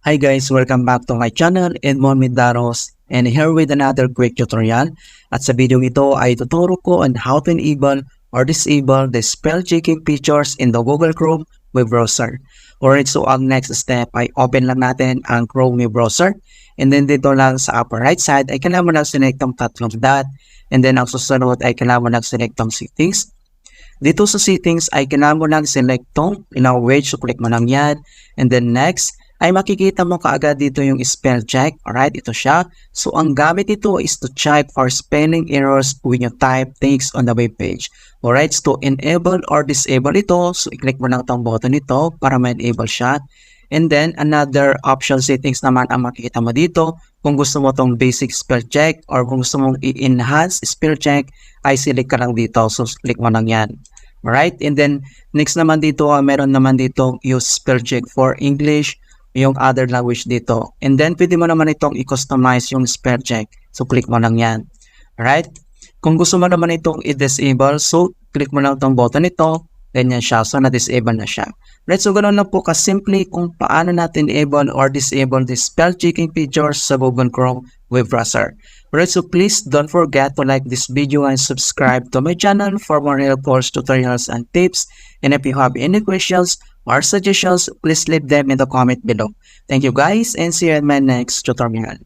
Hi guys, welcome back to my channel, Edmond Daros, and here with another quick tutorial. At sa video ito ay tuturo ko on how to enable or disable the spell checking features in the Google Chrome web browser. Alright, so ang next step ay open lang natin ang Chrome web browser, and then dito lang sa upper right side ay kailangan mo lang select ang tatlong dot, and then ang susunod ay kailangan mo lang select ang settings. Dito sa settings ay kailangan mo lang select tong language, so click mo lang yan, and then next ay makikita mo kaagad dito yung spell check. Alright, ito siya. So, ang gamit ito is to check for spelling errors when you type things on the web page. Alright, so to enable or disable ito, so i-click mo lang itong button ito para ma-enable siya. And then, another option settings naman ang makikita mo dito. Kung gusto mo itong basic spell check or kung gusto mong i-enhance spell check, ay select ka lang dito. So, click mo lang yan. Alright, and then, next naman dito, meron naman dito use spell check for English, yung other language dito. And then, pwede mo naman itong i-customize yung spell check. So, click mo lang yan. Alright? Kung gusto mo naman itong i-disable, so, click mo lang itong button ito. Ganyan siya. So, na-disable na siya. Right? So, ganoon lang po kasimple kung paano natin enable or disable the spell checking features sa Google Chrome web browser. Alright? So, please don't forget to like this video and subscribe to my channel for more helpful tutorials and tips. And if you have any questions or suggestions, please leave them in the comment below. Thank you guys and see you in my next tutorial.